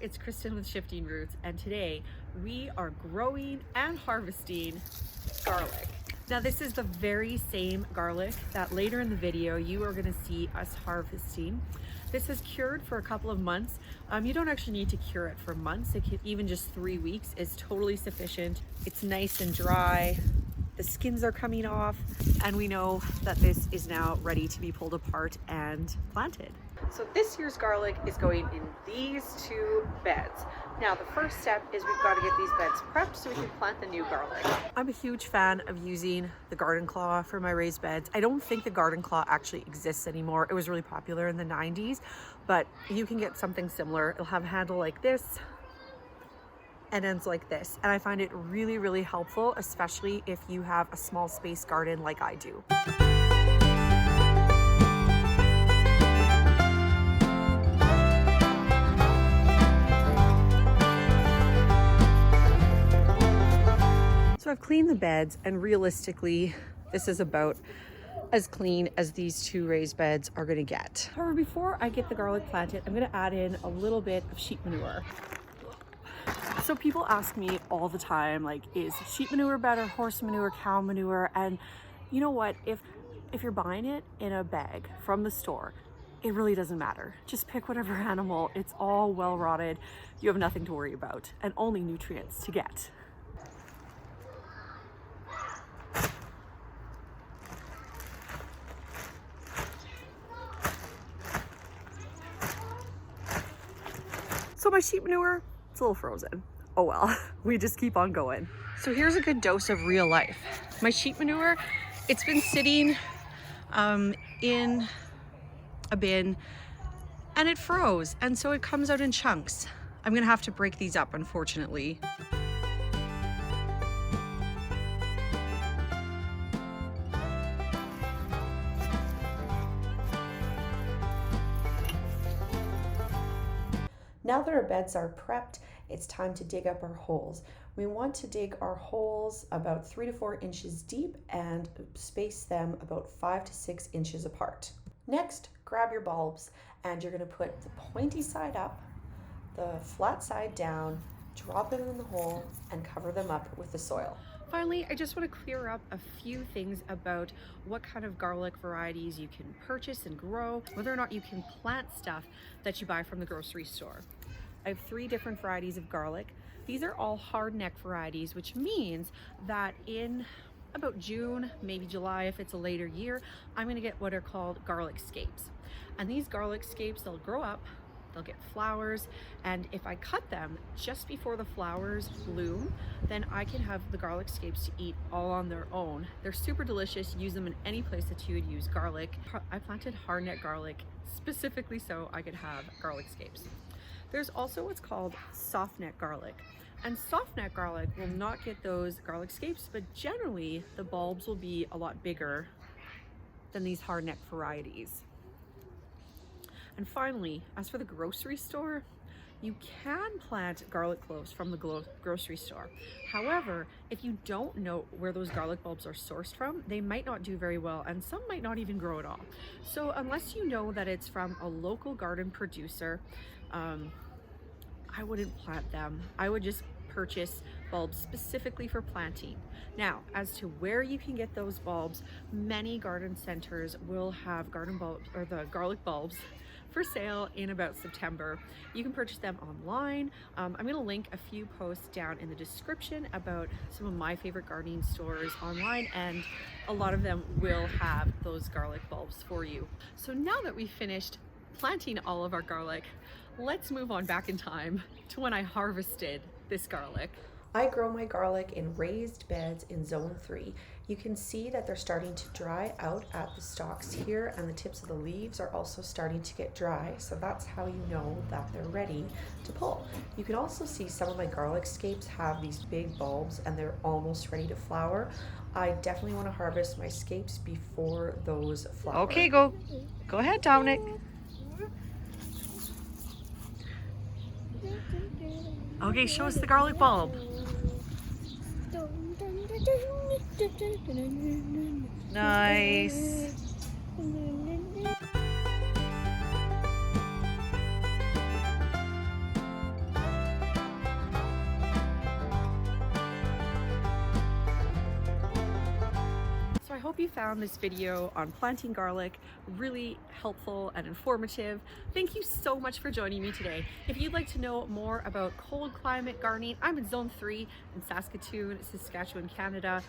it's Kristen with Shifting Roots, and today we are growing and harvesting garlic. Now this is the very same garlic that later in the video you are going to see us harvesting. This is cured for a couple of months. You don't actually need to cure it for months. It can, even just 3 weeks is totally sufficient. It's nice and dry. The skins are coming off, and we know that this is now ready to be pulled apart and planted. So this year's garlic is going in these 2 beds. Now the first step is we've got to get these beds prepped so we can plant the new garlic. I'm a huge fan of using the garden claw for my raised beds. I don't think the garden claw actually exists anymore. It was really popular in the 90s, but you can get something similar. It'll have a handle like this and ends like this, and I find it really, really helpful, especially if you have a small space garden like I do. So I've cleaned the beds, and realistically this is about as clean as these 2 raised beds are going to get. However, before I get the garlic planted, I'm going to add in a little bit of sheep manure. So people ask me all the time, like, is sheep manure better, horse manure, cow manure? And you know what, if you're buying it in a bag from the store, it really doesn't matter. Just pick whatever animal. It's all well rotted. You have nothing to worry about and only nutrients to get. So my sheep manure, it's a little frozen. Oh well, we just keep on going. So here's a good dose of real life. My sheep manure, it's been sitting in a bin and it froze, and so it comes out in chunks. I'm gonna have to break these up, unfortunately. Now that our beds are prepped, it's time to dig up our holes. We want to dig our holes about 3 to 4 inches deep and space them about 5 to 6 inches apart. Next, grab your bulbs, and you're going to put the pointy side up, the flat side down, drop them in the hole, and cover them up with the soil. Finally, I just want to clear up a few things about what kind of garlic varieties you can purchase and grow, whether or not you can plant stuff that you buy from the grocery store. I have 3 different varieties of garlic. These are all hardneck varieties, which means that in about June, maybe July if it's a later year, I'm going to get what are called garlic scapes. And these garlic scapes, they'll grow up, they'll get flowers, and if I cut them just before the flowers bloom, then I can have the garlic scapes to eat all on their own. They're super delicious. Use them in any place that you would use garlic. I planted hardneck garlic specifically so I could have garlic scapes. There's also what's called softneck garlic. And softneck garlic will not get those garlic scapes, but generally the bulbs will be a lot bigger than these hardneck varieties. And finally, as for the grocery store, you can plant garlic cloves from the grocery store. However, if you don't know where those garlic bulbs are sourced from, they might not do very well, and some might not even grow at all. So unless you know that it's from a local garden producer, I wouldn't plant them. I would just purchase bulbs specifically for planting. Now, as to where you can get those bulbs, many garden centers will have garden bulbs or the garlic bulbs for sale in about September. You can purchase them online. I'm going to link a few posts down in the description about some of my favorite gardening stores online, and a lot of them will have those garlic bulbs for you. So now that we've finished planting all of our garlic, let's move on back in time to when I harvested this garlic. I grow my garlic in raised beds in zone 3. You can see that they're starting to dry out at the stalks here, and the tips of the leaves are also starting to get dry, so that's how you know that they're ready to pull. You can also see some of my garlic scapes have these big bulbs and they're almost ready to flower. I definitely want to harvest my scapes before those flower. Okay, go ahead, Dominic. Okay, show us the garlic bulb. Nice. hope you found this video on planting garlic really helpful and informative. Thank you so much for joining me today. If you'd like to know more about cold climate gardening, I'm in Zone 3 in Saskatoon, Saskatchewan, Canada.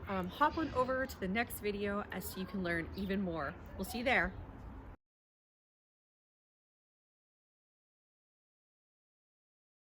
Hop on over to the next video so you can learn even more. We'll see you there.